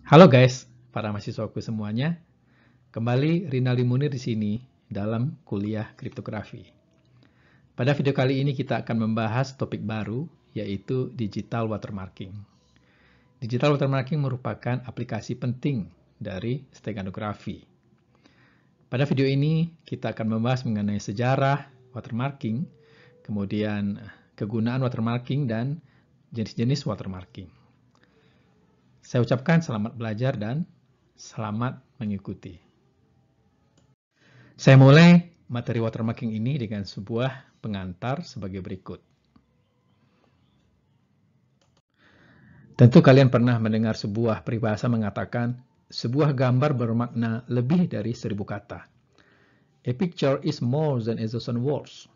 Halo guys, para mahasiswaku semuanya. Kembali Rinaldi Munir di sini dalam kuliah kriptografi. Pada video kali ini kita akan membahas topik baru, yaitu digital watermarking. Digital watermarking merupakan aplikasi penting dari steganografi. Pada video ini kita akan membahas mengenai sejarah watermarking, kemudian kegunaan watermarking dan jenis-jenis watermarking. Saya ucapkan selamat belajar dan selamat mengikuti. Saya mulai materi watermarking ini dengan sebuah pengantar sebagai berikut. Tentu kalian pernah mendengar sebuah peribahasa mengatakan, sebuah gambar bermakna lebih dari 1000 kata. A picture is more than a thousand words.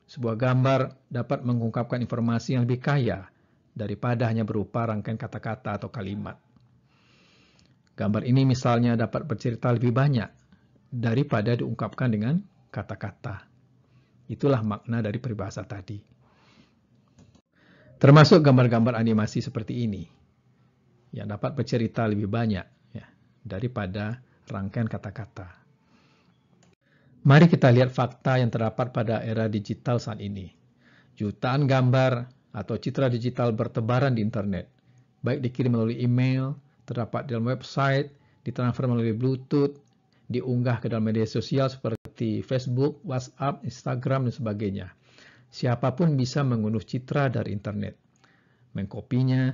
Sebuah gambar dapat mengungkapkan informasi yang lebih kaya daripada hanya berupa rangkaian kata-kata atau kalimat. Gambar ini misalnya dapat bercerita lebih banyak daripada diungkapkan dengan kata-kata. Itulah makna dari peribahasa tadi. Termasuk gambar-gambar animasi seperti ini, yang dapat bercerita lebih banyak ya, daripada rangkaian kata-kata. Mari kita lihat fakta yang terdapat pada era digital saat ini. Jutaan gambar atau citra digital bertebaran di internet, baik dikirim melalui email, terdapat dalam website, ditransfer melalui Bluetooth, diunggah ke dalam media sosial seperti Facebook, WhatsApp, Instagram, dan sebagainya. Siapapun bisa mengunduh citra dari internet, mengkopinya,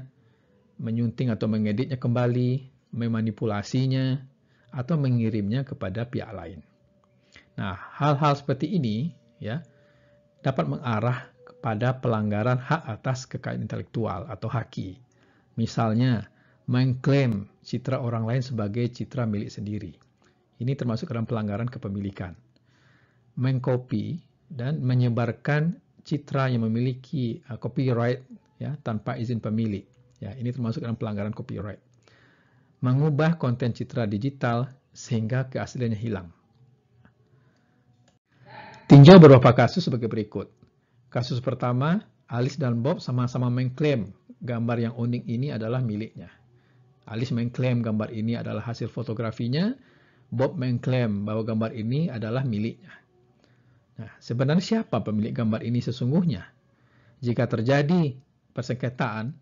menyunting atau mengeditnya kembali, memanipulasinya, atau mengirimnya kepada pihak lain. Nah, hal-hal seperti ini ya dapat mengarah pada pelanggaran hak atas kekayaan intelektual atau haki. Misalnya, mengklaim citra orang lain sebagai citra milik sendiri. Ini termasuk dalam pelanggaran kepemilikan. Mengcopy dan menyebarkan citra yang memiliki copyright ya tanpa izin pemilik. Ya, ini termasuk dalam pelanggaran copyright. Mengubah konten citra digital sehingga keasliannya hilang. Tinjau beberapa kasus sebagai berikut. Kasus pertama, Alice dan Bob sama-sama mengklaim gambar yang unik ini adalah miliknya. Alice mengklaim gambar ini adalah hasil fotografinya, Bob mengklaim bahwa gambar ini adalah miliknya. Nah, sebenarnya siapa pemilik gambar ini sesungguhnya? Jika terjadi persengketaan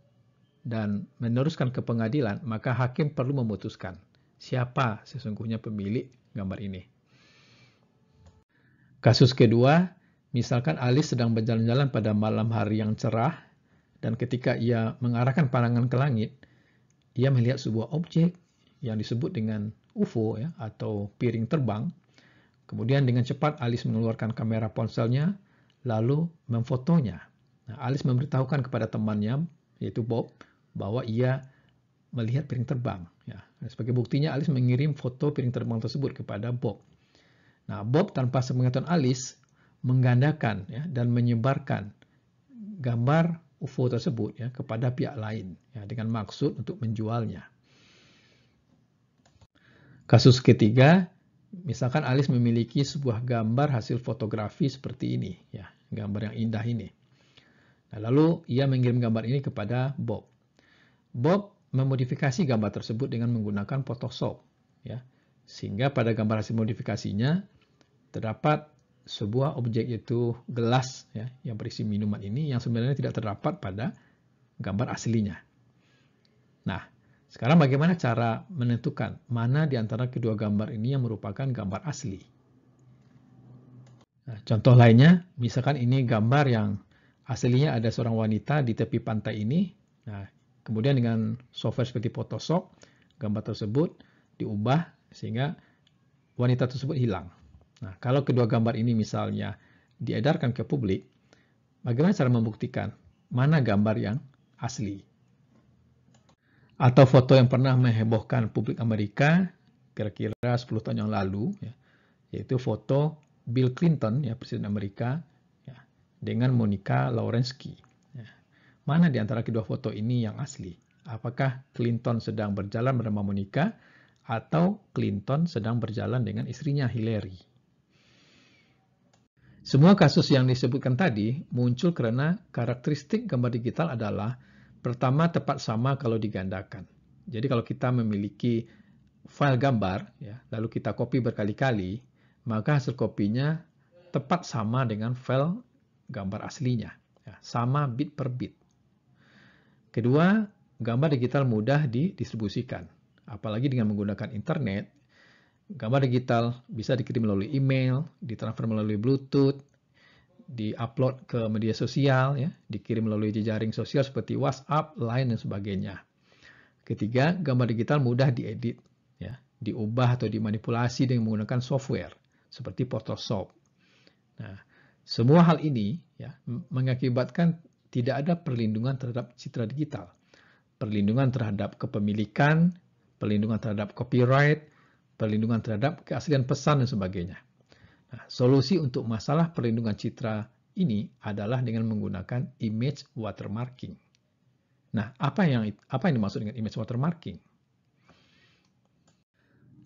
dan meneruskan ke pengadilan, maka hakim perlu memutuskan siapa sesungguhnya pemilik gambar ini. Kasus kedua, misalkan Alice sedang berjalan-jalan pada malam hari yang cerah, dan ketika ia mengarahkan pandangan ke langit, ia melihat sebuah objek yang disebut dengan UFO ya, atau piring terbang. Kemudian dengan cepat Alice mengeluarkan kamera ponselnya, lalu memfotonya. Nah, Alice memberitahukan kepada temannya, yaitu Bob, bahwa ia melihat piring terbang. Ya. Sebagai buktinya, Alice mengirim foto piring terbang tersebut kepada Bob. Nah, Bob tanpa sepengetahuan Alice menggandakan ya, dan menyebarkan gambar UFO tersebut ya, kepada pihak lain ya, dengan maksud untuk menjualnya. Kasus ketiga, misalkan Alice memiliki sebuah gambar hasil fotografi seperti ini, ya, gambar yang indah ini. Nah, lalu ia mengirim gambar ini kepada Bob. Bob memodifikasi gambar tersebut dengan menggunakan Photoshop, ya, sehingga pada gambar hasil modifikasinya terdapat sebuah objek yaitu gelas ya, yang berisi minuman ini yang sebenarnya tidak terdapat pada gambar aslinya. Nah, sekarang bagaimana cara menentukan mana di antara kedua gambar ini yang merupakan gambar asli? Nah, contoh lainnya, misalkan ini gambar yang aslinya ada seorang wanita di tepi pantai ini. Nah, kemudian dengan software seperti Photoshop, gambar tersebut diubah sehingga wanita tersebut hilang. Nah, kalau kedua gambar ini misalnya diedarkan ke publik, bagaimana cara membuktikan mana gambar yang asli? Atau foto yang pernah menghebohkan publik Amerika kira-kira 10 tahun yang lalu, ya, yaitu foto Bill Clinton, ya, Presiden Amerika, ya, dengan Monica Lewinsky. Ya. Mana di antara kedua foto ini yang asli? Apakah Clinton sedang berjalan bersama Monica atau Clinton sedang berjalan dengan istrinya Hillary? Semua kasus yang disebutkan tadi muncul karena karakteristik gambar digital adalah pertama tepat sama kalau digandakan. Jadi kalau kita memiliki file gambar, ya, lalu kita copy berkali-kali, maka hasil kopinya tepat sama dengan file gambar aslinya, ya, sama bit per bit. Kedua, gambar digital mudah didistribusikan. Apalagi dengan menggunakan internet, gambar digital bisa dikirim melalui email, ditransfer melalui Bluetooth, di-upload ke media sosial, ya, dikirim melalui jejaring sosial seperti WhatsApp, Line, dan sebagainya. Ketiga, gambar digital mudah diedit, ya, diubah atau dimanipulasi dengan menggunakan software seperti Photoshop. Nah, semua hal ini, ya, mengakibatkan tidak ada perlindungan terhadap citra digital, perlindungan terhadap kepemilikan, perlindungan terhadap copyright, perlindungan terhadap keaslian pesan, dan sebagainya. Nah, solusi untuk masalah perlindungan citra ini adalah dengan menggunakan image watermarking. Nah, apa yang dimaksud dengan image watermarking?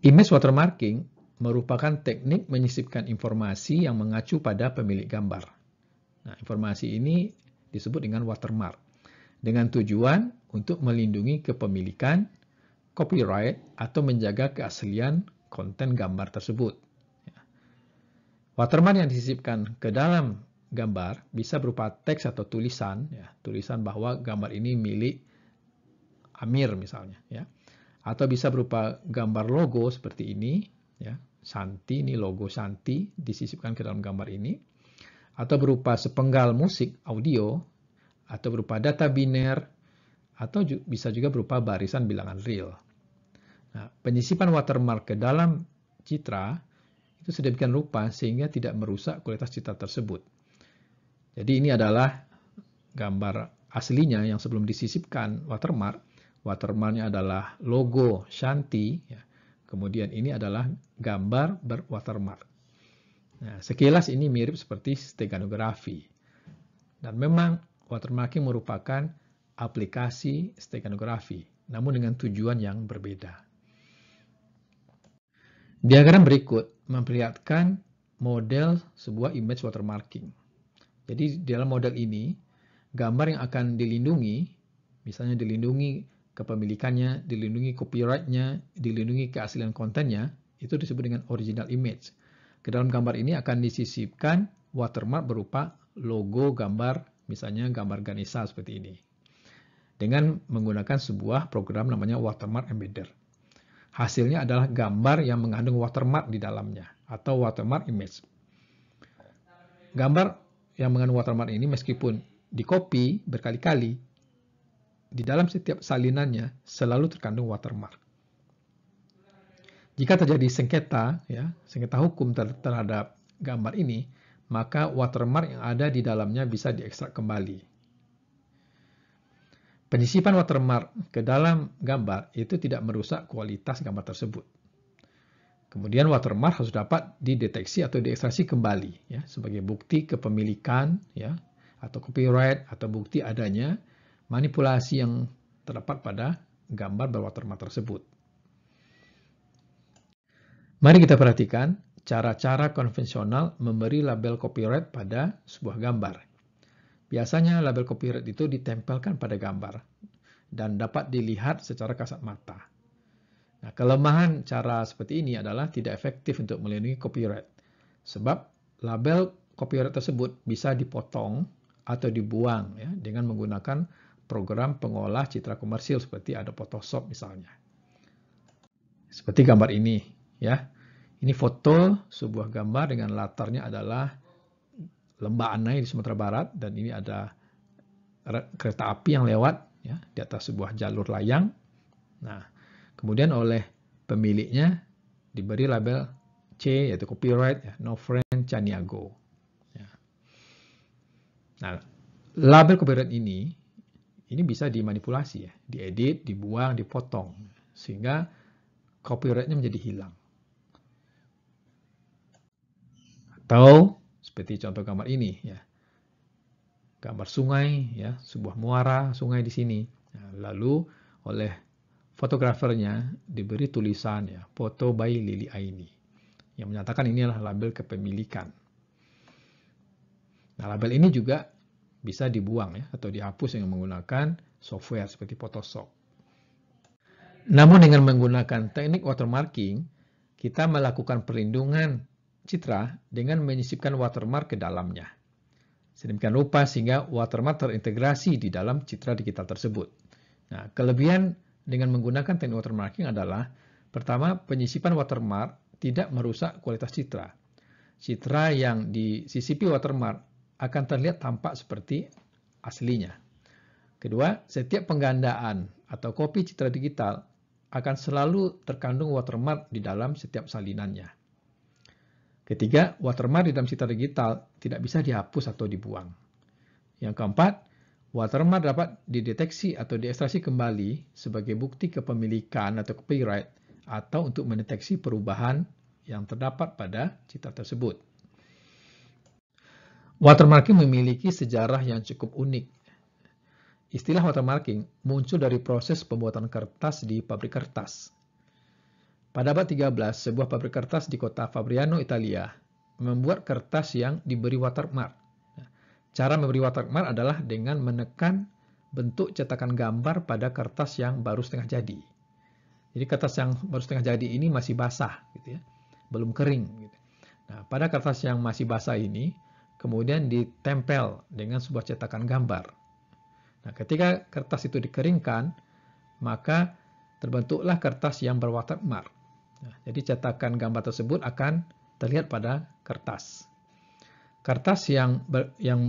Image watermarking merupakan teknik menyisipkan informasi yang mengacu pada pemilik gambar. Nah, informasi ini disebut dengan watermark, dengan tujuan untuk melindungi kepemilikan, copyright, atau menjaga keaslian konten gambar tersebut. Watermark yang disisipkan ke dalam gambar bisa berupa teks atau tulisan, ya, tulisan bahwa gambar ini milik Amir misalnya, ya, atau bisa berupa gambar logo seperti ini, ya, Shanti, ini logo Shanti disisipkan ke dalam gambar ini, atau berupa sepenggal musik audio, atau berupa data biner, atau bisa juga berupa barisan bilangan real. Nah, penyisipan watermark ke dalam citra itu sedemikian rupa sehingga tidak merusak kualitas citra tersebut. Jadi ini adalah gambar aslinya yang sebelum disisipkan watermark. Watermarknya adalah logo Shanti, ya. Kemudian ini adalah gambar berwatermark. Nah, sekilas ini mirip seperti steganografi. Dan memang watermarking merupakan aplikasi steganografi, namun dengan tujuan yang berbeda. Diagram berikut memperlihatkan model sebuah image watermarking. Jadi dalam model ini, gambar yang akan dilindungi, misalnya dilindungi kepemilikannya, dilindungi copyright-nya, dilindungi keaslian kontennya, itu disebut dengan original image. Ke dalam gambar ini akan disisipkan watermark berupa logo gambar, misalnya gambar Ganesha seperti ini, dengan menggunakan sebuah program namanya watermark embedder. Hasilnya adalah gambar yang mengandung watermark di dalamnya, atau watermark image. Gambar yang mengandung watermark ini meskipun di-copy berkali-kali, di dalam setiap salinannya selalu terkandung watermark. Jika terjadi sengketa, ya, sengketa hukum terhadap gambar ini, maka watermark yang ada di dalamnya bisa diekstrak kembali. Penyisipan watermark ke dalam gambar itu tidak merusak kualitas gambar tersebut. Kemudian watermark harus dapat dideteksi atau diekstraksi kembali, ya, sebagai bukti kepemilikan, ya, atau copyright, atau bukti adanya manipulasi yang terdapat pada gambar berwatermark tersebut. Mari kita perhatikan cara-cara konvensional memberi label copyright pada sebuah gambar. Biasanya label copyright itu ditempelkan pada gambar dan dapat dilihat secara kasat mata. Nah, kelemahan cara seperti ini adalah tidak efektif untuk melindungi copyright, sebab label copyright tersebut bisa dipotong atau dibuang, ya, dengan menggunakan program pengolah citra komersil seperti Adobe Photoshop misalnya. Seperti gambar ini, ya. Ini foto sebuah gambar dengan latarnya adalah Lembah Anai di Sumatera Barat, dan ini ada kereta api yang lewat, ya, di atas sebuah jalur layang. Nah, kemudian oleh pemiliknya diberi label C, yaitu copyright, ya, Nofren Caniago. Ya. Nah, label copyright ini bisa dimanipulasi, ya, diedit, dibuang, dipotong, sehingga copyright-nya menjadi hilang. Atau seperti contoh gambar ini, ya, gambar sungai, ya, sebuah muara sungai di sini. Nah, lalu oleh fotografernya diberi tulisan, ya, foto by Lili Aini, yang menyatakan ini adalah label kepemilikan. Nah, label ini juga bisa dibuang, ya, atau dihapus dengan menggunakan software seperti Photoshop. Namun dengan menggunakan teknik watermarking, kita melakukan perlindungan citra dengan menyisipkan watermark ke dalamnya. Sedemikian rupa sehingga watermark terintegrasi di dalam citra digital tersebut. Nah, kelebihan dengan menggunakan teknik watermarking adalah, pertama, penyisipan watermark tidak merusak kualitas citra. Citra yang disisipi watermark akan terlihat tampak seperti aslinya. Kedua, setiap penggandaan atau kopi citra digital akan selalu terkandung watermark di dalam setiap salinannya. Ketiga, watermark di dalam citra digital tidak bisa dihapus atau dibuang. Yang keempat, watermark dapat dideteksi atau diekstraksi kembali sebagai bukti kepemilikan atau copyright atau untuk mendeteksi perubahan yang terdapat pada citra tersebut. Watermarking memiliki sejarah yang cukup unik. Istilah watermarking muncul dari proses pembuatan kertas di pabrik kertas. Pada abad 13, sebuah pabrik kertas di kota Fabriano, Italia, membuat kertas yang diberi watermark. Cara memberi watermark adalah dengan menekan bentuk cetakan gambar pada kertas yang baru setengah jadi. Jadi kertas yang baru setengah jadi ini masih basah, gitu ya, belum kering. Gitu. Nah, pada kertas yang masih basah ini, kemudian ditempel dengan sebuah cetakan gambar. Nah, ketika kertas itu dikeringkan, maka terbentuklah kertas yang berwatermark. Nah, jadi cetakan gambar tersebut akan terlihat pada kertas. Kertas yang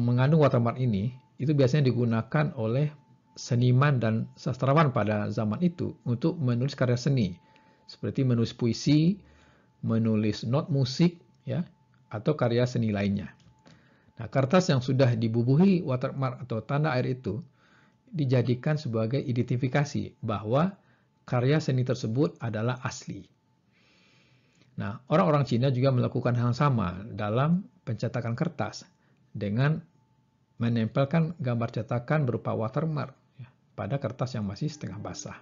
mengandung watermark ini itu biasanya digunakan oleh seniman dan sastrawan pada zaman itu untuk menulis karya seni, seperti menulis puisi, menulis not musik, ya, atau karya seni lainnya. Nah, kertas yang sudah dibubuhi watermark atau tanda air itu dijadikan sebagai identifikasi bahwa karya seni tersebut adalah asli. Nah, orang-orang Cina juga melakukan hal yang sama dalam pencetakan kertas dengan menempelkan gambar cetakan berupa watermark pada kertas yang masih setengah basah.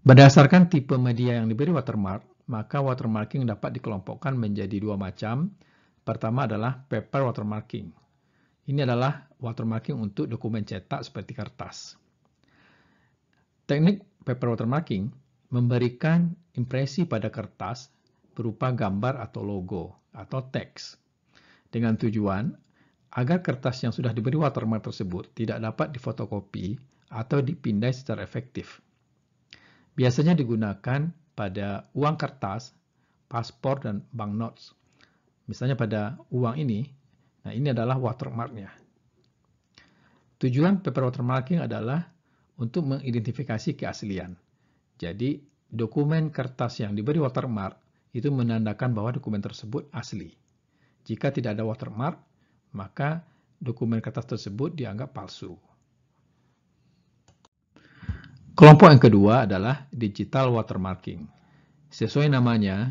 Berdasarkan tipe media yang diberi watermark, maka watermarking dapat dikelompokkan menjadi dua macam. Pertama adalah paper watermarking. Ini adalah watermarking untuk dokumen cetak seperti kertas. Teknik paper watermarking memberikan impresi pada kertas berupa gambar atau logo atau teks dengan tujuan agar kertas yang sudah diberi watermark tersebut tidak dapat difotokopi atau dipindai secara efektif. Biasanya digunakan pada uang kertas, paspor, dan banknotes. Misalnya pada uang ini, nah ini adalah watermarknya. Tujuan paper watermarking adalah untuk mengidentifikasi keaslian. Jadi, dokumen kertas yang diberi watermark itu menandakan bahwa dokumen tersebut asli. Jika tidak ada watermark, maka dokumen kertas tersebut dianggap palsu. Kelompok yang kedua adalah digital watermarking. Sesuai namanya,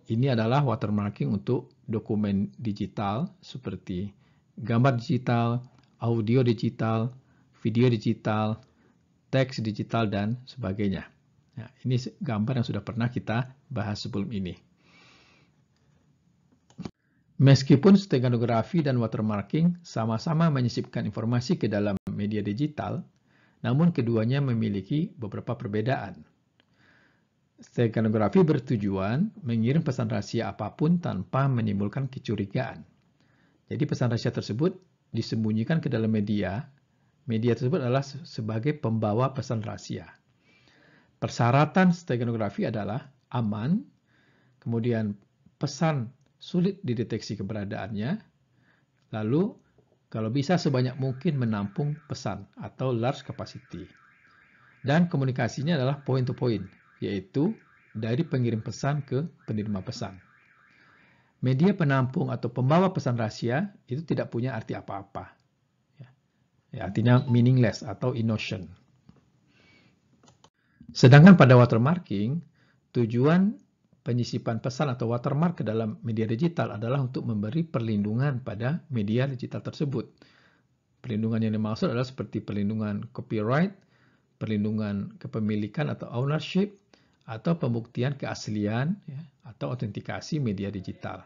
ini adalah watermarking untuk dokumen digital seperti gambar digital, audio digital, video digital, teks digital, dan sebagainya. Nah, ini gambar yang sudah pernah kita bahas sebelum ini. Meskipun steganografi dan watermarking sama-sama menyisipkan informasi ke dalam media digital, namun keduanya memiliki beberapa perbedaan. Steganografi bertujuan mengirim pesan rahasia apapun tanpa menimbulkan kecurigaan. Jadi pesan rahasia tersebut disembunyikan ke dalam media. Media tersebut adalah sebagai pembawa pesan rahasia. Persyaratan steganografi adalah aman, kemudian pesan sulit dideteksi keberadaannya, lalu kalau bisa sebanyak mungkin menampung pesan atau large capacity. Dan komunikasinya adalah point to point, yaitu dari pengirim pesan ke penerima pesan. Media penampung atau pembawa pesan rahasia itu tidak punya arti apa-apa. Ya, artinya meaningless atau innocent. Sedangkan pada watermarking, tujuan penyisipan pesan atau watermark ke dalam media digital adalah untuk memberi perlindungan pada media digital tersebut. Perlindungan yang dimaksud adalah seperti perlindungan copyright, perlindungan kepemilikan atau ownership, atau pembuktian keaslian atau autentikasi media digital.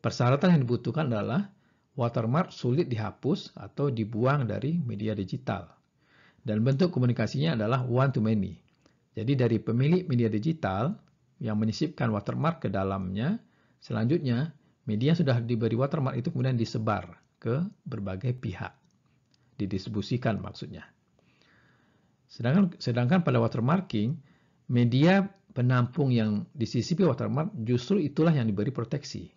Persyaratan yang dibutuhkan adalah watermark sulit dihapus atau dibuang dari media digital. Dan bentuk komunikasinya adalah one to many. Jadi dari pemilik media digital yang menyisipkan watermark ke dalamnya, selanjutnya media yang sudah diberi watermark itu kemudian disebar ke berbagai pihak. Didistribusikan maksudnya. Sedangkan pada watermarking, media penampung yang disisipi watermark justru itulah yang diberi proteksi.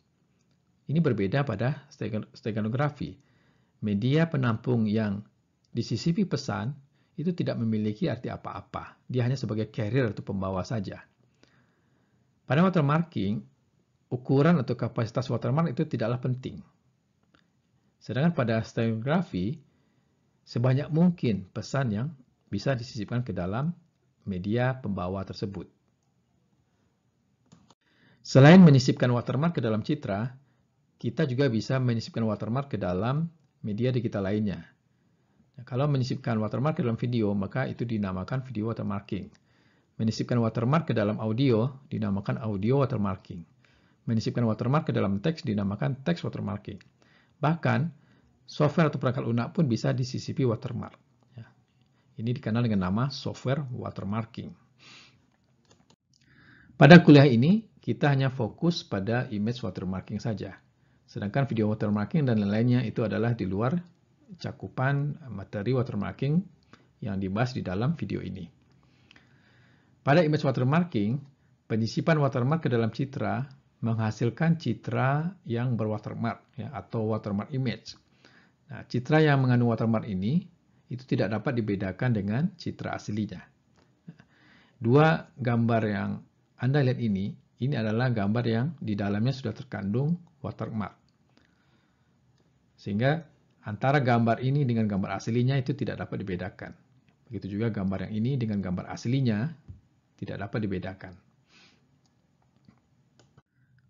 Ini berbeda pada steganografi. Media penampung yang disisipi pesan itu tidak memiliki arti apa-apa. Dia hanya sebagai carrier atau pembawa saja. Pada watermarking, ukuran atau kapasitas watermark itu tidaklah penting. Sedangkan pada stenografi, sebanyak mungkin pesan yang bisa disisipkan ke dalam media pembawa tersebut. Selain menyisipkan watermark ke dalam citra, kita juga bisa menyisipkan watermark ke dalam media digital lainnya. Nah, kalau menyisipkan watermark ke dalam video, maka itu dinamakan video watermarking. Menyisipkan watermark ke dalam audio dinamakan audio watermarking. Menyisipkan watermark ke dalam teks dinamakan text watermarking. Bahkan, software atau perangkat lunak pun bisa disisipi watermark. Ini dikenal dengan nama software watermarking. Pada kuliah ini, kita hanya fokus pada image watermarking saja. Sedangkan video watermarking dan lain-lainnya itu adalah di luar cakupan materi watermarking yang dibahas di dalam video ini. Pada image watermarking, penyisipan watermark ke dalam citra menghasilkan citra yang berwatermark atau watermark image. Nah, citra yang mengandung watermark ini itu tidak dapat dibedakan dengan citra aslinya. Dua gambar yang Anda lihat ini adalah gambar yang di dalamnya sudah terkandung watermark. Sehingga antara gambar ini dengan gambar aslinya itu tidak dapat dibedakan. Begitu juga gambar yang ini dengan gambar aslinya tidak dapat dibedakan.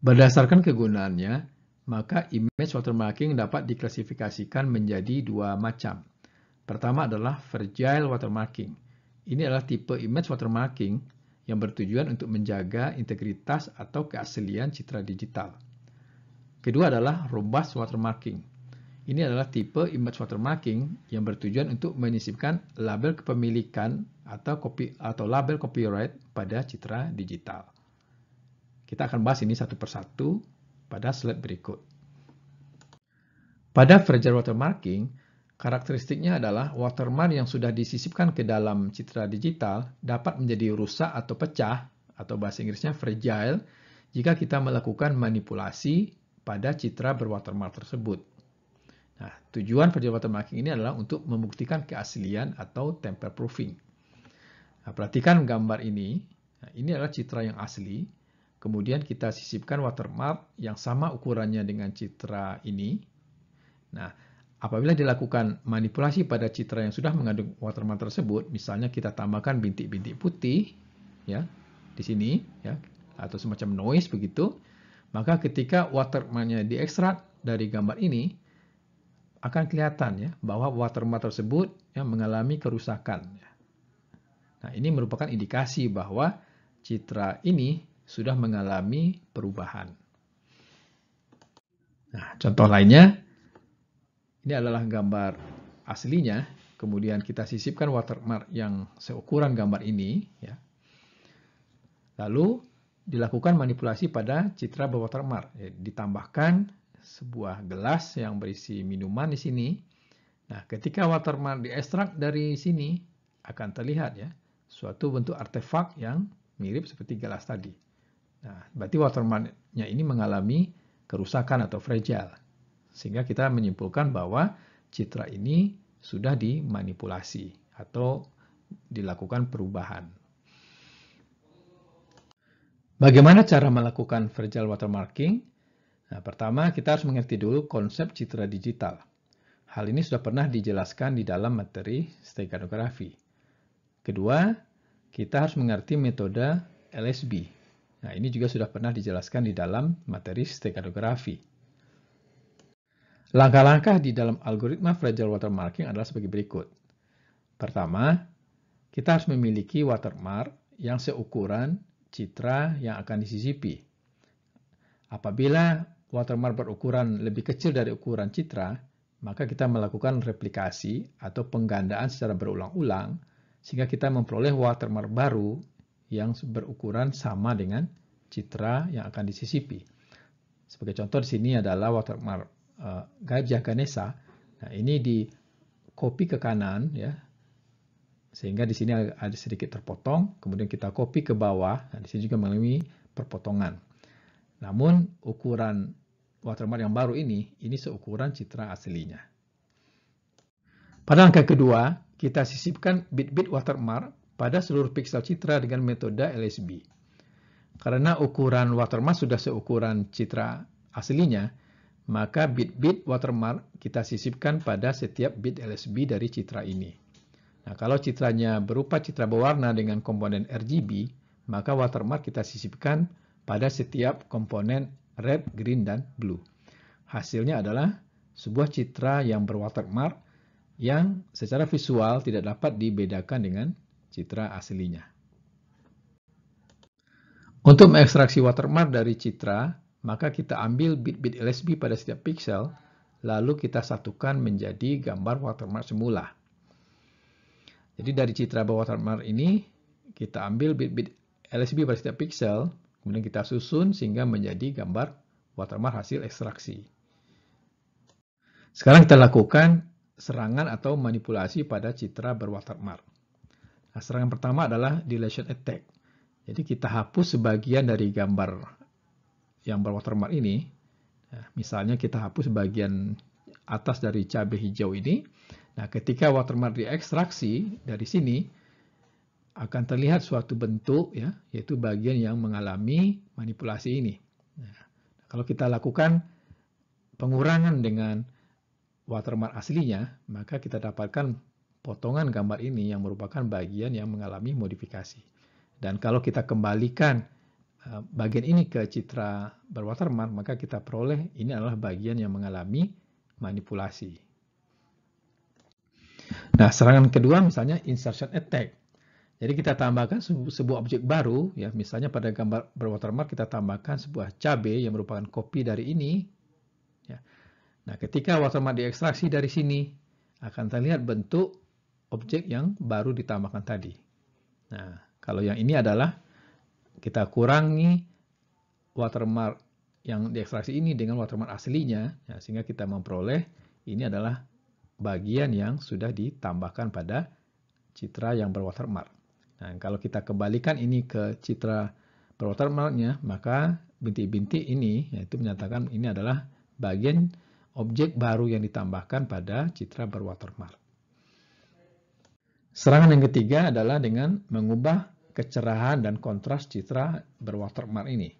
Berdasarkan kegunaannya, maka image watermarking dapat diklasifikasikan menjadi dua macam. Pertama adalah fragile watermarking. Ini adalah tipe image watermarking yang bertujuan untuk menjaga integritas atau keaslian citra digital. Kedua adalah robust watermarking. Ini adalah tipe image watermarking yang bertujuan untuk menyisipkan label kepemilikan atau label copyright pada citra digital. Kita akan bahas ini satu persatu pada slide berikut. Pada fragile watermarking, karakteristiknya adalah watermark yang sudah disisipkan ke dalam citra digital dapat menjadi rusak atau pecah, atau bahasa Inggrisnya fragile, jika kita melakukan manipulasi pada citra berwatermark tersebut. Nah, tujuan fragile watermarking ini adalah untuk membuktikan keaslian atau tamper proofing. Nah, perhatikan gambar ini. Nah, ini adalah citra yang asli. Kemudian kita sisipkan watermark yang sama ukurannya dengan citra ini. Nah, apabila dilakukan manipulasi pada citra yang sudah mengandung watermark tersebut, misalnya kita tambahkan bintik-bintik putih ya di sini ya atau semacam noise begitu, maka ketika watermark-nya diekstrak dari gambar ini akan kelihatan ya bahwa watermark tersebut ya mengalami kerusakan. Nah, ini merupakan indikasi bahwa citra ini sudah mengalami perubahan. Nah, contoh lainnya, ini adalah gambar aslinya, kemudian kita sisipkan watermark yang seukuran gambar ini, ya. Lalu dilakukan manipulasi pada citra berwatermark, ya, ditambahkan sebuah gelas yang berisi minuman di sini. Nah, ketika watermark diekstrak dari sini, akan terlihat ya suatu bentuk artefak yang mirip seperti gelas tadi. Nah, berarti watermark-nya ini mengalami kerusakan atau fragile. Sehingga kita menyimpulkan bahwa citra ini sudah dimanipulasi atau dilakukan perubahan. Bagaimana cara melakukan fragile watermarking? Nah, pertama kita harus mengerti dulu konsep citra digital. Hal ini sudah pernah dijelaskan di dalam materi steganografi. Kedua, kita harus mengerti metode LSB. Nah, ini juga sudah pernah dijelaskan di dalam materi steganografi. Langkah-langkah di dalam algoritma fragile watermarking adalah sebagai berikut. Pertama, kita harus memiliki watermark yang seukuran citra yang akan disisipi. Apabila watermark berukuran lebih kecil dari ukuran citra, maka kita melakukan replikasi atau penggandaan secara berulang-ulang sehingga kita memperoleh watermark baru yang berukuran sama dengan citra yang akan disisipi. Sebagai contoh di sini adalah watermark Gajah Ganesha. Nah, ini di copy ke kanan ya. Sehingga di sini ada sedikit terpotong, kemudian kita copy ke bawah. Nah, di sini juga mengalami perpotongan. Namun ukuran watermark yang baru ini seukuran citra aslinya. Pada langkah kedua, kita sisipkan bit-bit watermark pada seluruh piksel citra dengan metode LSB. Karena ukuran watermark sudah seukuran citra aslinya, maka bit-bit watermark kita sisipkan pada setiap bit LSB dari citra ini. Nah, kalau citranya berupa citra berwarna dengan komponen RGB, maka watermark kita sisipkan pada setiap komponen red, green, dan blue. Hasilnya adalah sebuah citra yang berwatermark yang secara visual tidak dapat dibedakan dengan citra aslinya. Untuk mengekstraksi watermark dari citra, maka kita ambil bit-bit LSB pada setiap pixel, lalu kita satukan menjadi gambar watermark semula. Jadi dari citra berwatermark ini, kita ambil bit-bit LSB pada setiap pixel, kemudian kita susun sehingga menjadi gambar watermark hasil ekstraksi. Sekarang kita lakukan serangan atau manipulasi pada citra berwatermark. Nah, serangan pertama adalah deletion attack. Jadi kita hapus sebagian dari gambar yang berwatermark ini. Nah, misalnya kita hapus bagian atas dari cabai hijau ini. Nah, ketika watermark diekstraksi dari sini, akan terlihat suatu bentuk, ya, yaitu bagian yang mengalami manipulasi ini. Nah, kalau kita lakukan pengurangan dengan watermark aslinya, maka kita dapatkan potongan gambar ini yang merupakan bagian yang mengalami modifikasi. Dan kalau kita kembalikan bagian ini ke citra berwatermark, maka kita peroleh ini adalah bagian yang mengalami manipulasi. Nah, serangan kedua misalnya insertion attack. Jadi kita tambahkan sebuah objek baru, ya, misalnya pada gambar berwatermark kita tambahkan sebuah cabai yang merupakan kopi dari ini. Ya. Nah, ketika watermark diekstraksi dari sini, akan terlihat bentuk objek yang baru ditambahkan tadi. Nah, kalau yang ini adalah kita kurangi watermark yang diekstraksi ini dengan watermark aslinya, ya, sehingga kita memperoleh ini adalah bagian yang sudah ditambahkan pada citra yang berwatermark. Nah, kalau kita kembalikan ini ke citra berwatermarknya, maka bintik-bintik ini yaitu menyatakan ini adalah bagian objek baru yang ditambahkan pada citra berwatermark. Serangan yang ketiga adalah dengan mengubah kecerahan dan kontras citra berwatermark ini.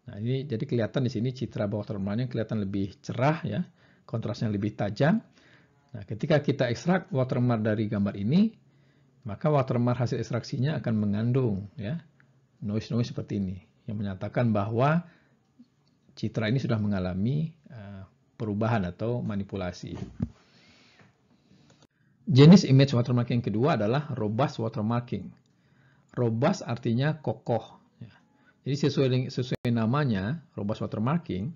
Nah, ini jadi kelihatan di sini citra berwatermarknya kelihatan lebih cerah, ya, kontrasnya lebih tajam. Nah, ketika kita ekstrak watermark dari gambar ini, maka watermark hasil ekstraksinya akan mengandung, ya, noise-noise seperti ini yang menyatakan bahwa citra ini sudah mengalami perubahan atau manipulasi. Jenis image watermarking kedua adalah robust watermarking. Robust artinya kokoh. Jadi sesuai namanya, robust watermarking,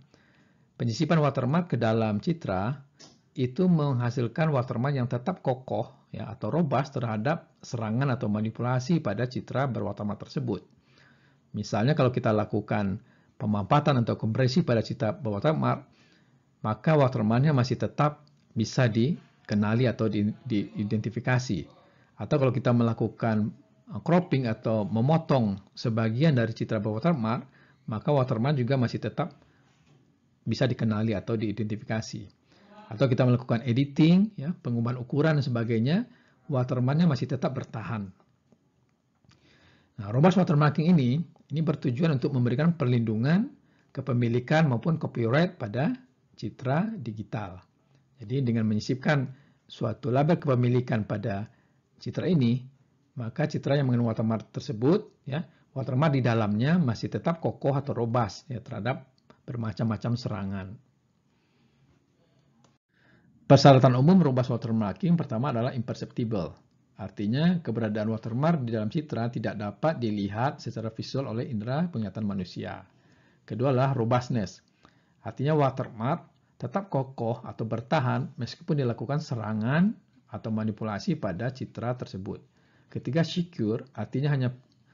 penyisipan watermark ke dalam citra itu menghasilkan watermark yang tetap kokoh, ya, atau robust terhadap serangan atau manipulasi pada citra berwatermark tersebut. Misalnya kalau kita lakukan pemampatan atau kompresi pada citra berwatermark, maka watermarknya masih tetap bisa dikenali atau diidentifikasi. Atau kalau kita melakukan cropping atau memotong sebagian dari citra berwatermark, maka watermark juga masih tetap bisa dikenali atau diidentifikasi. Atau kita melakukan editing, ya, pengubahan ukuran dan sebagainya, watermarknya masih tetap bertahan. Nah, robust watermarking ini bertujuan untuk memberikan perlindungan kepemilikan maupun copyright pada citra digital. Jadi dengan menyisipkan suatu label kepemilikan pada citra ini, maka citra yang mengandung watermark tersebut, ya, watermark di dalamnya masih tetap kokoh atau robust, ya, terhadap bermacam-macam serangan. Persyaratan umum robust watermarking pertama adalah imperceptible. Artinya keberadaan watermark di dalam citra tidak dapat dilihat secara visual oleh indera penglihatan manusia. Kedua adalah robustness. Artinya watermark tetap kokoh atau bertahan meskipun dilakukan serangan atau manipulasi pada citra tersebut. Ketiga, secure artinya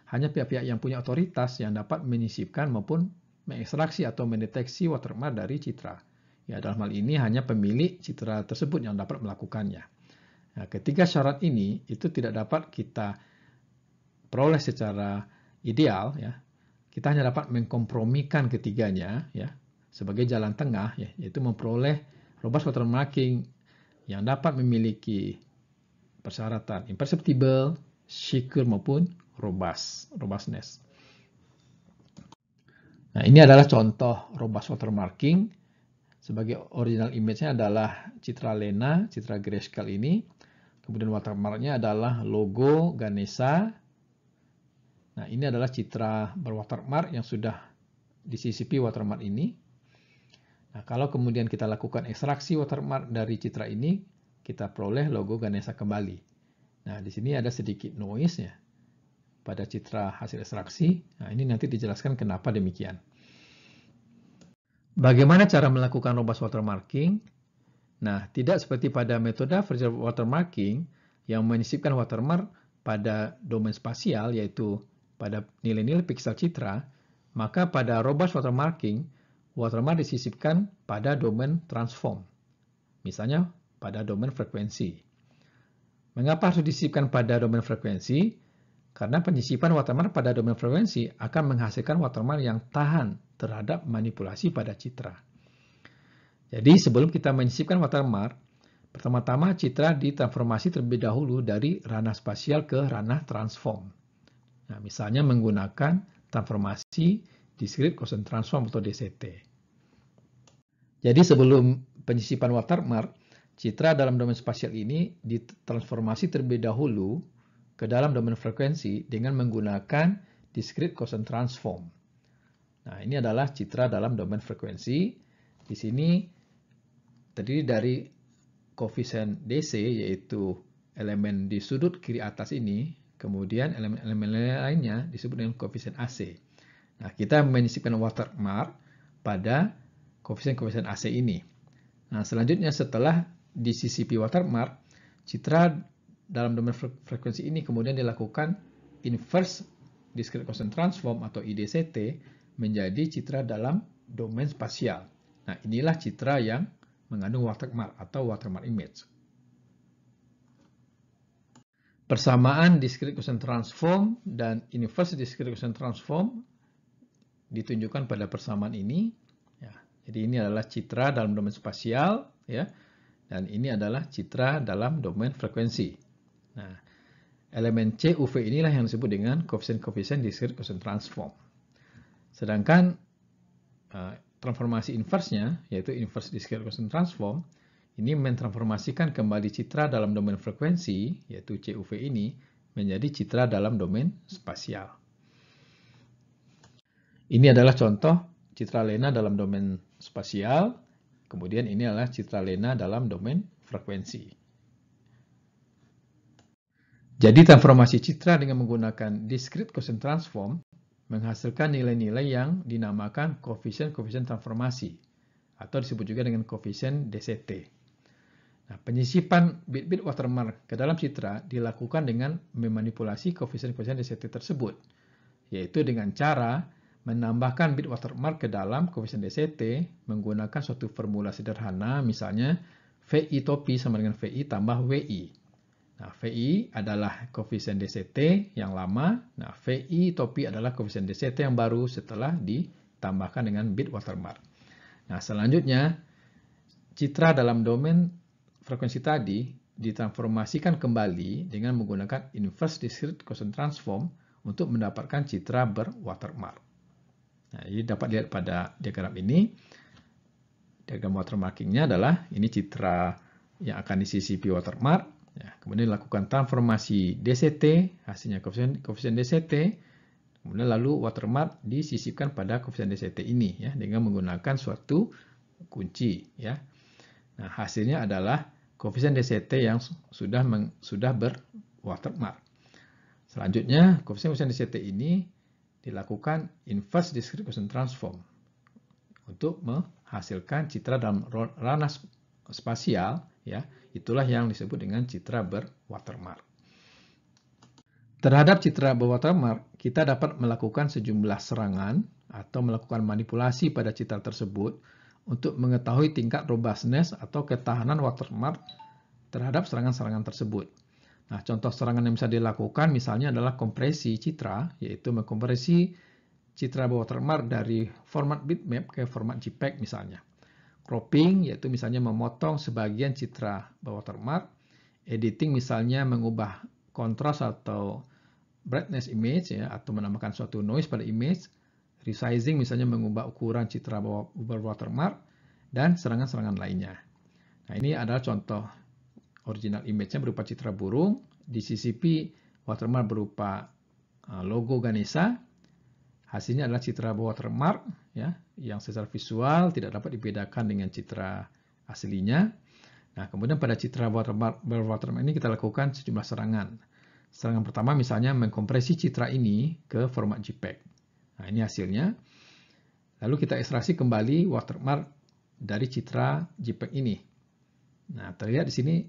hanya pihak-pihak yang punya otoritas yang dapat menyisipkan maupun mengekstraksi atau mendeteksi watermark dari citra. Ya, dalam hal ini hanya pemilik citra tersebut yang dapat melakukannya. Nah, ketiga syarat ini itu tidak dapat kita peroleh secara ideal, ya. Kita hanya dapat mengkompromikan ketiganya, ya, sebagai jalan tengah, ya, yaitu memperoleh robust watermarking yang dapat memiliki persyaratan imperceptible, secure maupun robustness. Nah, ini adalah contoh robust watermarking. Sebagai original image-nya adalah citra Lena, citra grayscale ini. Kemudian watermark-nya adalah logo Ganesha. Nah, ini adalah citra berwatermark yang sudah disisipi watermark ini. Nah, kalau kemudian kita lakukan ekstraksi watermark dari citra ini, kita peroleh logo Ganesha kembali. Nah, di sini ada sedikit noise ya pada citra hasil ekstraksi. Nah, ini nanti dijelaskan kenapa demikian. Bagaimana cara melakukan robust watermarking? Nah, tidak seperti pada metode virtual watermarking yang menyisipkan watermark pada domain spasial, yaitu pada nilai-nilai piksel citra, maka pada robust watermarking, watermark disisipkan pada domain transform, misalnya pada domain frekuensi. Mengapa harus disisipkan pada domain frekuensi? Karena penyisipan watermark pada domain frekuensi akan menghasilkan watermark yang tahan terhadap manipulasi pada citra. Jadi sebelum kita menyisipkan watermark, pertama-tama citra ditransformasi terlebih dahulu dari ranah spasial ke ranah transform. Nah, misalnya menggunakan transformasi discrete constant transform atau DCT. Jadi sebelum penyisipan watermark, citra dalam domain spasial ini ditransformasi terlebih dahulu ke dalam domain frekuensi dengan menggunakan discrete constant transform. Nah, ini adalah citra dalam domain frekuensi. Di sini terdiri dari koefisien DC, yaitu elemen di sudut kiri atas ini, kemudian elemen-elemen lainnya disebut dengan koefisien AC. Nah, kita menyisipkan watermark pada koefisien-koefisien AC ini. Nah, selanjutnya setelah disisipi watermark, citra dalam domain frekuensi ini kemudian dilakukan inverse discrete constant transform atau IDCT menjadi citra dalam domain spasial. Nah, inilah citra yang mengandung watermark atau watermark image. Persamaan discrete constant transform dan inverse discrete constant transform ditunjukkan pada persamaan ini. Ya, jadi ini adalah citra dalam domain spasial, ya, dan ini adalah citra dalam domain frekuensi. Nah, elemen CUV inilah yang disebut dengan koefisien-koefisien discrete constant transform. Sedangkan transformasi inverse-nya, yaitu inverse discrete constant transform, ini mentransformasikan kembali citra dalam domain frekuensi, yaitu CUV ini, menjadi citra dalam domain spasial. Ini adalah contoh citra Lena dalam domain spasial, kemudian ini adalah citra Lena dalam domain frekuensi. Jadi transformasi citra dengan menggunakan discrete constant transform menghasilkan nilai-nilai yang dinamakan koefisien-koefisien transformasi atau disebut juga dengan koefisien DCT. Nah, penyisipan bit-bit watermark ke dalam citra dilakukan dengan memanipulasi koefisien-koefisien DCT tersebut, yaitu dengan cara menambahkan bit watermark ke dalam koefisien DCT menggunakan suatu formula sederhana, misalnya VI topi sama dengan VI tambah WI. Nah, VI adalah koefisien DCT yang lama. Nah, VI topi adalah koefisien DCT yang baru setelah ditambahkan dengan bit watermark. Nah, selanjutnya, citra dalam domain frekuensi tadi ditransformasikan kembali dengan menggunakan inverse discrete constant transform untuk mendapatkan citra berwatermark. Nah, ini dapat lihat pada diagram ini. Diagram watermarkingnya adalah ini citra yang akan disisipi watermark. Ya, kemudian dilakukan transformasi DCT, hasilnya koefisien DCT, kemudian lalu watermark disisipkan pada koefisien DCT ini ya dengan menggunakan suatu kunci ya. Nah, hasilnya adalah koefisien DCT yang sudah berwatermark. Selanjutnya, koefisien DCT ini dilakukan inverse discrete constant transform untuk menghasilkan citra dalam ranah spasial, ya. Itulah yang disebut dengan citra berwatermark. Terhadap citra berwatermark, kita dapat melakukan sejumlah serangan atau melakukan manipulasi pada citra tersebut untuk mengetahui tingkat robustness atau ketahanan watermark terhadap serangan-serangan tersebut. Nah, contoh serangan yang bisa dilakukan misalnya adalah kompresi citra, yaitu mengkompresi citra berwatermark dari format bitmap ke format JPEG misalnya. Cropping, yaitu misalnya memotong sebagian citra berwatermark. Editing misalnya mengubah kontras atau brightness image, ya, atau menambahkan suatu noise pada image. Resizing misalnya mengubah ukuran citra berwatermark, dan serangan-serangan lainnya. Nah, ini adalah contoh original image-nya berupa citra burung, di CCP watermark berupa logo Ganesha. Hasilnya adalah citra watermark, ya, yang secara visual tidak dapat dibedakan dengan citra aslinya. Nah, kemudian pada citra watermark ini kita lakukan sejumlah serangan. Serangan pertama misalnya mengkompresi citra ini ke format JPEG. Nah, ini hasilnya. Lalu kita ekstraksi kembali watermark dari citra JPEG ini. Nah, terlihat di sini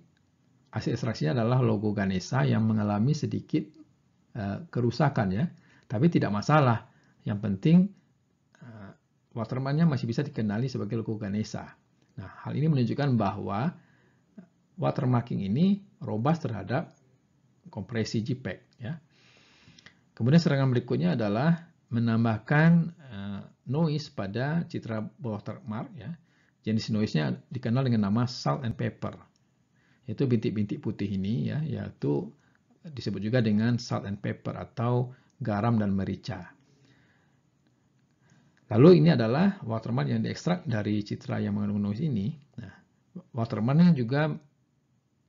hasil ekstraksinya adalah logo Ganesha yang mengalami sedikit kerusakan, ya. Tapi tidak masalah. Yang penting watermarknya masih bisa dikenali sebagai logo Ganesha. Nah, hal ini menunjukkan bahwa watermarking ini robust terhadap kompresi JPEG, ya. Kemudian serangan berikutnya adalah menambahkan noise pada citra watermark, ya. Jenis noise-nya dikenal dengan nama salt and pepper. Yaitu bintik-bintik putih ini, ya, yaitu disebut juga dengan salt and pepper atau garam dan merica. Lalu ini adalah watermark yang diekstrak dari citra yang mengandung noise ini. Nah, watermarknya juga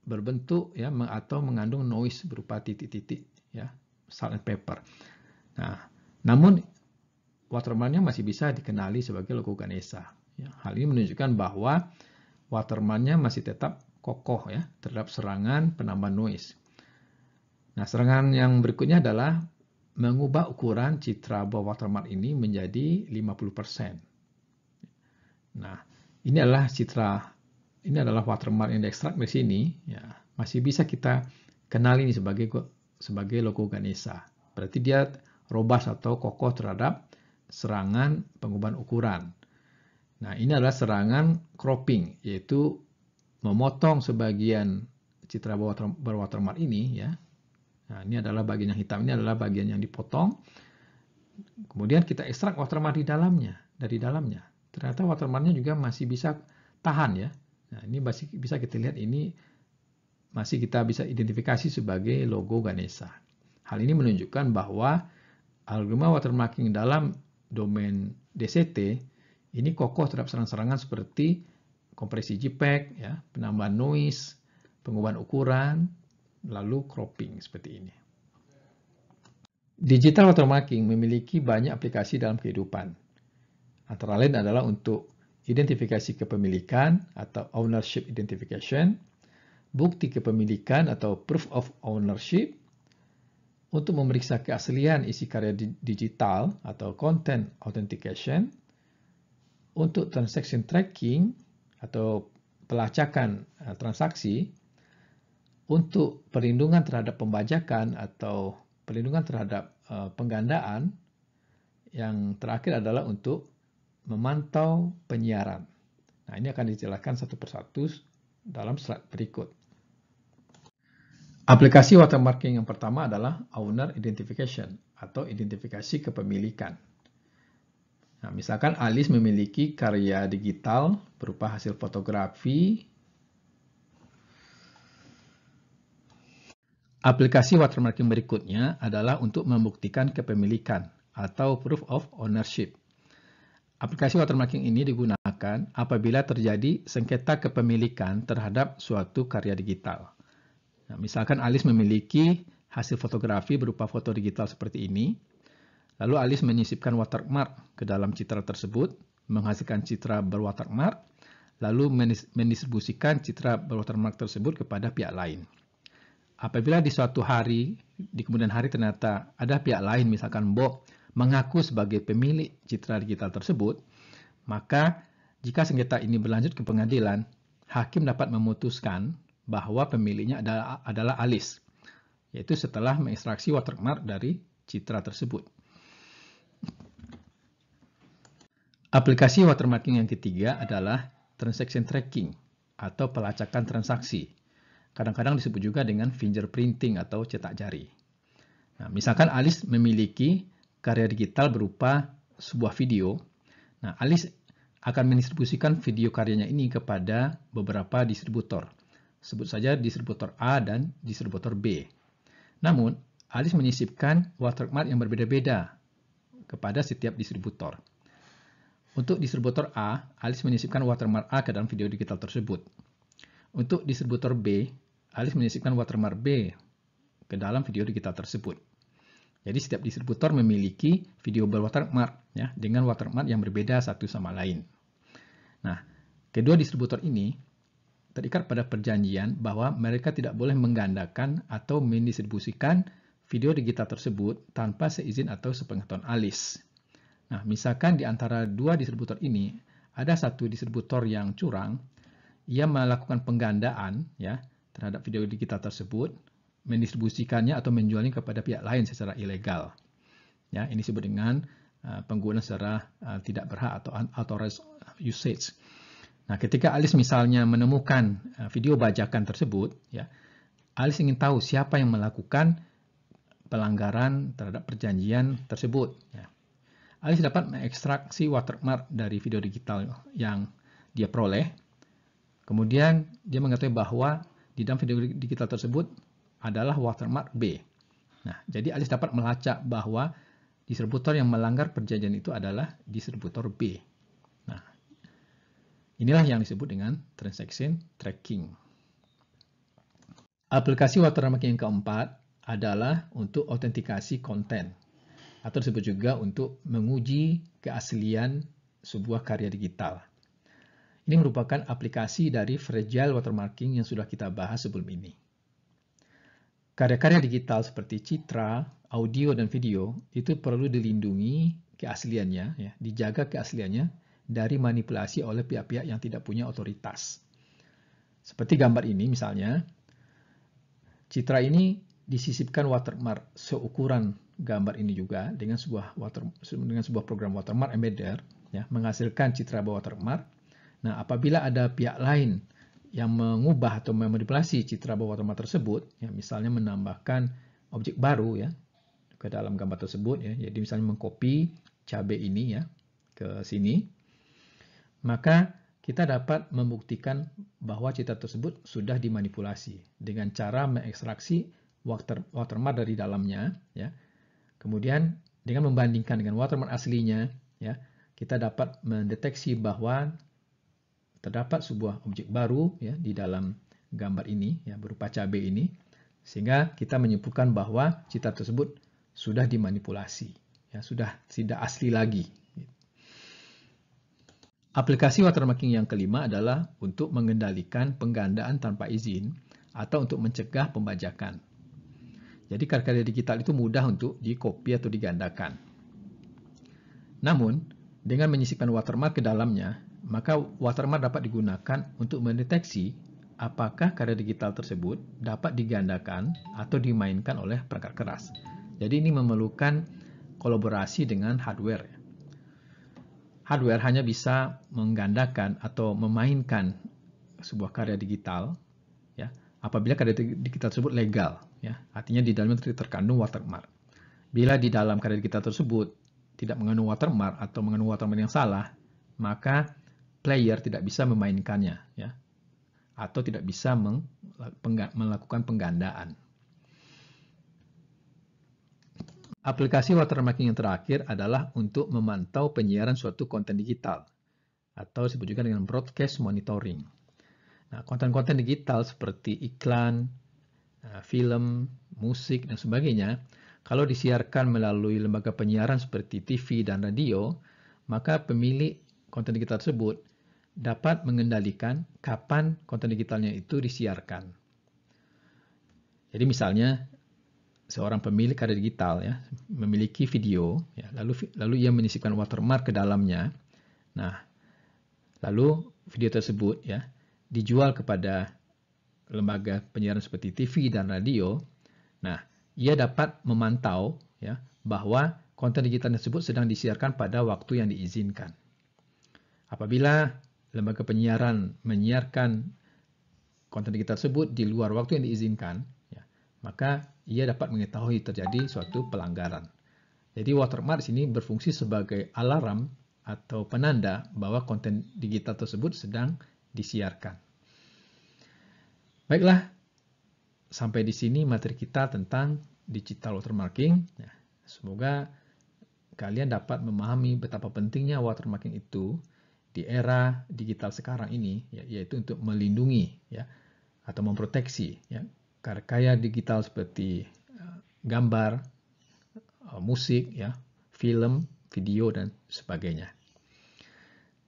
berbentuk, ya, atau mengandung noise berupa titik-titik, ya, salt and pepper. Nah, namun watermarknya masih bisa dikenali sebagai logo Ganesha. Ya, hal ini menunjukkan bahwa watermarknya masih tetap kokoh, ya, terhadap serangan penambah noise. Nah, serangan yang berikutnya adalah mengubah ukuran citra bawah watermark ini menjadi 50%. Nah, ini adalah watermark yang diekstrak dari sini, ya, masih bisa kita kenali ini sebagai logo Ganesha. Berarti dia robust atau kokoh terhadap serangan pengubahan ukuran. Nah, ini adalah serangan cropping, yaitu memotong sebagian citra berwatermark ini, ya. Nah, ini adalah bagian yang hitam, ini adalah bagian yang dipotong. Kemudian kita ekstrak watermark dari dalamnya. Ternyata watermarknya juga masih bisa tahan, ya. Nah, ini masih bisa kita lihat, ini masih kita bisa identifikasi sebagai logo Ganesha. Hal ini menunjukkan bahwa algoritma watermarking dalam domain DCT ini kokoh terhadap serangan-serangan seperti kompresi JPEG, ya, penambahan noise, pengubahan ukuran, lalu cropping seperti ini. Digital watermarking memiliki banyak aplikasi dalam kehidupan. Antara lain adalah untuk identifikasi kepemilikan atau ownership identification, bukti kepemilikan atau proof of ownership, untuk memeriksa keaslian isi karya digital atau content authentication, untuk transaction tracking atau pelacakan transaksi, untuk perlindungan terhadap pembajakan atau perlindungan terhadap penggandaan. Yang terakhir adalah untuk memantau penyiaran. Nah, ini akan dijelaskan satu persatu dalam slide berikut. Aplikasi watermarking yang pertama adalah owner identification atau identifikasi kepemilikan. Nah, misalkan Alice memiliki karya digital berupa hasil fotografi. Aplikasi watermarking berikutnya adalah untuk membuktikan kepemilikan atau proof of ownership. Aplikasi watermarking ini digunakan apabila terjadi sengketa kepemilikan terhadap suatu karya digital. Nah, misalkan Alice memiliki hasil fotografi berupa foto digital seperti ini, lalu Alice menyisipkan watermark ke dalam citra tersebut, menghasilkan citra berwatermark, lalu mendistribusikan citra berwatermark tersebut kepada pihak lain. Apabila di suatu hari, di kemudian hari ternyata ada pihak lain, misalkan Bob, mengaku sebagai pemilik citra digital tersebut, maka jika sengketa ini berlanjut ke pengadilan, hakim dapat memutuskan bahwa pemiliknya adalah Alice, yaitu setelah mengekstraksi watermark dari citra tersebut. Aplikasi watermarking yang ketiga adalah transaction tracking atau pelacakan transaksi. Kadang-kadang disebut juga dengan fingerprinting atau cetak jari. Nah, misalkan Alice memiliki karya digital berupa sebuah video. Nah, Alice akan mendistribusikan video karyanya ini kepada beberapa distributor. Sebut saja distributor A dan distributor B. Namun, Alice menyisipkan watermark yang berbeda-beda kepada setiap distributor. Untuk distributor A, Alice menyisipkan watermark A ke dalam video digital tersebut. Untuk distributor B, Alice menyisipkan watermark B ke dalam video digital tersebut. Jadi setiap distributor memiliki video berwatermark ya, dengan watermark yang berbeda satu sama lain. Nah, kedua distributor ini terikat pada perjanjian bahwa mereka tidak boleh menggandakan atau mendistribusikan video digital tersebut tanpa seizin atau sepengetahuan Alice. Nah, misalkan di antara dua distributor ini ada satu distributor yang curang, ia melakukan penggandaan ya terhadap video digital tersebut, mendistribusikannya atau menjualnya kepada pihak lain secara ilegal. Ya, ini disebut dengan penggunaan secara tidak berhak atau unauthorized usage. Nah, ketika Alice misalnya menemukan video bajakan tersebut, ya, Alice ingin tahu siapa yang melakukan pelanggaran terhadap perjanjian tersebut. Ya. Alice dapat mengekstraksi watermark dari video digital yang dia peroleh. Kemudian dia mengetahui bahwa di dalam video digital tersebut adalah watermark B. Nah, jadi Alice dapat melacak bahwa distributor yang melanggar perjanjian itu adalah distributor B. Nah, inilah yang disebut dengan transaction tracking. Aplikasi watermarking yang keempat adalah untuk autentikasi konten, atau disebut juga untuk menguji keaslian sebuah karya digital. Ini merupakan aplikasi dari fragile watermarking yang sudah kita bahas sebelum ini. Karya-karya digital seperti citra, audio, dan video itu perlu dilindungi keasliannya, ya, dijaga keasliannya dari manipulasi oleh pihak-pihak yang tidak punya otoritas. Seperti gambar ini misalnya, citra ini disisipkan watermark seukuran gambar ini juga dengan sebuah program watermark embedder, ya, menghasilkan citra berwatermark. Nah, apabila ada pihak lain yang mengubah atau memanipulasi citra berwatermark tersebut, ya, misalnya menambahkan objek baru ya ke dalam gambar tersebut, ya, jadi misalnya mengcopy cabai ini ya ke sini, maka kita dapat membuktikan bahwa citra tersebut sudah dimanipulasi dengan cara mengekstraksi watermark dari dalamnya, ya. Kemudian dengan membandingkan dengan watermark aslinya, ya, kita dapat mendeteksi bahwa terdapat sebuah objek baru ya di dalam gambar ini ya berupa cabai ini, sehingga kita menyimpulkan bahwa citra tersebut sudah dimanipulasi, ya, sudah tidak asli lagi. Aplikasi watermarking yang kelima adalah untuk mengendalikan penggandaan tanpa izin atau untuk mencegah pembajakan. Jadi karya digital itu mudah untuk dikopi atau digandakan. Namun, dengan menyisipkan watermark ke dalamnya, maka watermark dapat digunakan untuk mendeteksi apakah karya digital tersebut dapat digandakan atau dimainkan oleh perangkat keras. Jadi ini memerlukan kolaborasi dengan hardware. Hardware hanya bisa menggandakan atau memainkan sebuah karya digital ya, apabila karya digital tersebut legal, ya, artinya di dalamnya terkandung watermark. Bila di dalam karya digital tersebut tidak mengandung watermark atau mengandung watermark yang salah, maka player tidak bisa memainkannya, ya, atau tidak bisa melakukan penggandaan. Aplikasi watermarking yang terakhir adalah untuk memantau penyiaran suatu konten digital, atau disebut juga dengan broadcast monitoring. Nah, konten-konten digital seperti iklan, film, musik, dan sebagainya, kalau disiarkan melalui lembaga penyiaran seperti TV dan radio, maka pemilik konten digital tersebut dapat mengendalikan kapan konten digitalnya itu disiarkan. Jadi misalnya seorang pemilik karya digital ya memiliki video, ya, lalu ia menyisipkan watermark ke dalamnya. Nah, Lalu video tersebut ya dijual kepada lembaga penyiaran seperti TV dan radio. Nah, ia dapat memantau ya bahwa konten digital tersebut sedang disiarkan pada waktu yang diizinkan. Apabila lembaga penyiaran menyiarkan konten digital tersebut di luar waktu yang diizinkan, ya, maka ia dapat mengetahui terjadi suatu pelanggaran. Jadi watermark di sini berfungsi sebagai alarm atau penanda bahwa konten digital tersebut sedang disiarkan. Baiklah, sampai di sini materi kita tentang digital watermarking. Semoga kalian dapat memahami betapa pentingnya watermarking itu di era digital sekarang ini, yaitu untuk melindungi ya atau memproteksi ya karya digital seperti gambar, musik, ya, film, video, dan sebagainya.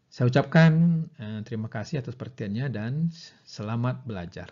Saya ucapkan terima kasih atas perhatiannya dan selamat belajar.